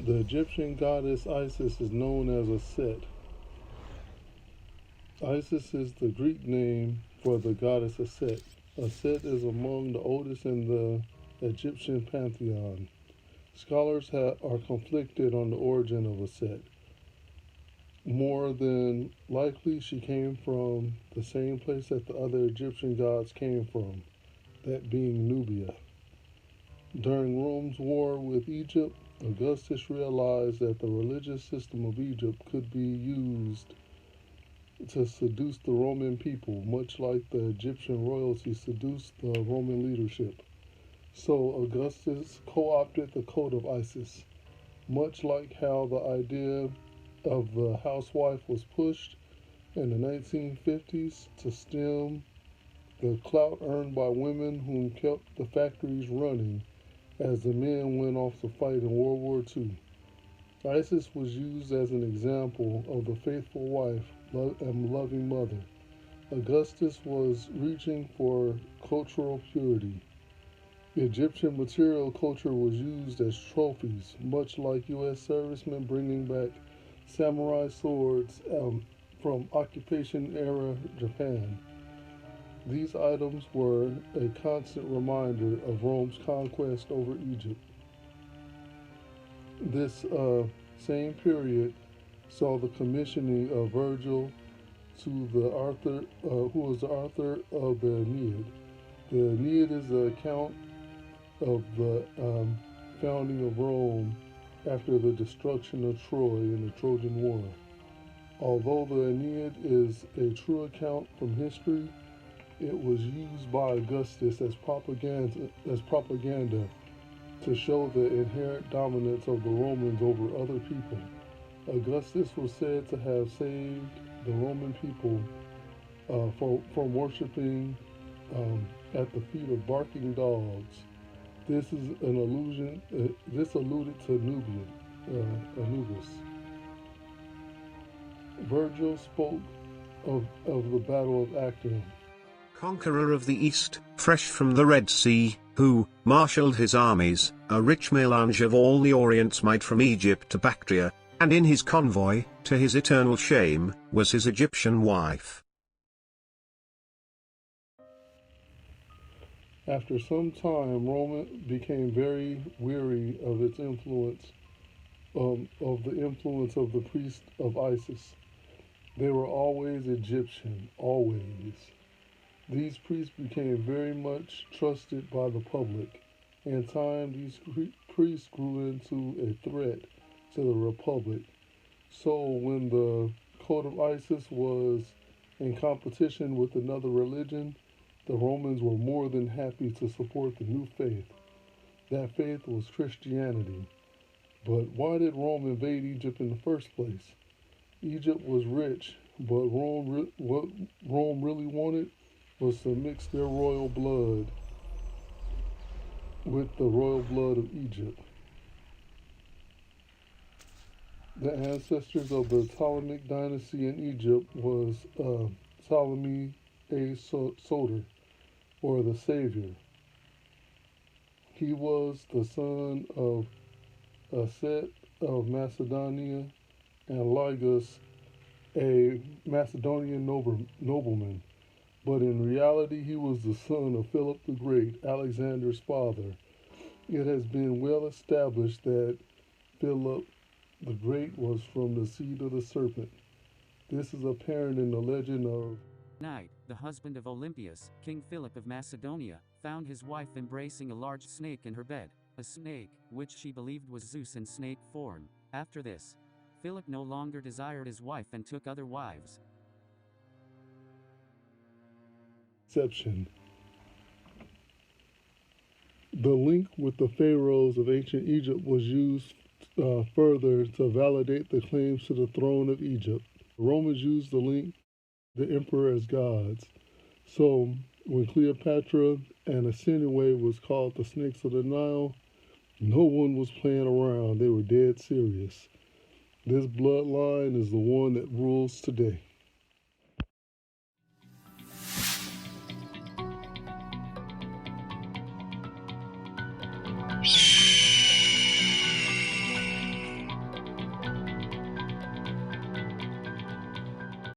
The Egyptian goddess Isis is known as ASET. Isis is the Greek name for the goddess Aset. Aset is among the oldest in the Egyptian pantheon. Scholars are conflicted on the origin of Aset. More than likely, she came from the same place that the other Egyptian gods came from, that being Nubia. During Rome's war with Egypt, Augustus realized that the religious system of Egypt could be used to seduce the Roman people, much like the Egyptian royalty seduced the Roman leadership. So Augustus co-opted the cult of Isis, much like how the idea of the housewife was pushed in the 1950s to stem the clout earned by women whom kept the factories running as the men went off to fight in World War II. Isis was used as an example of the faithful wife and loving mother. Augustus was reaching for cultural purity. Egyptian material culture was used as trophies, much like U.S. servicemen bringing back samurai swords from occupation-era Japan. These items were a constant reminder of Rome's conquest over Egypt. This same period saw the commissioning of Virgil to the author, who was the author of the Aeneid. The Aeneid is the account of the founding of Rome after the destruction of Troy in the Trojan War. Although the Aeneid is a true account from history, it was used by Augustus as propaganda to show the inherent dominance of the Romans over other people. Augustus was said to have saved the Roman people from worshiping at the feet of barking dogs. This is an allusion. This alluded to Anubis. Virgil spoke of the Battle of Actium. Conqueror of the East, fresh from the Red Sea, who marshaled his armies, a rich melange of all the Orient's might from Egypt to Bactria, and in his convoy, to his eternal shame, was his Egyptian wife. After some time, Rome became very weary of its influence, of the influence of the priests of Isis. They were always Egyptian, always. These priests became very much trusted by the public. In time, these priests grew into a threat to the republic. So when the cult of Isis was in competition with another religion, the Romans were more than happy to support the new faith. That faith was Christianity. But why did Rome invade Egypt in the first place? Egypt was rich, but what Rome really wanted was to mix their royal blood with the royal blood of Egypt. The ancestors of the Ptolemaic dynasty in Egypt was Ptolemy A. Soter, or the Savior. He was the son of Aset of Macedonia and Lygus, a Macedonian nobleman. But in reality, he was the son of Philip the Great, Alexander's father. It has been well established that Philip the Great was from the seed of the serpent. This is apparent in the legend of Night, the husband of Olympias, King Philip of Macedonia, found his wife embracing a large snake in her bed, a snake, which she believed was Zeus in snake form. After this, Philip no longer desired his wife and took other wives. Exception. The link with the pharaohs of ancient Egypt was used further to validate the claims to the throne of Egypt. The Romans used the link the emperor as gods. So when Cleopatra and Arsinoe was called the snakes of the Nile, no one was playing around. They were dead serious. This bloodline is the one that rules today.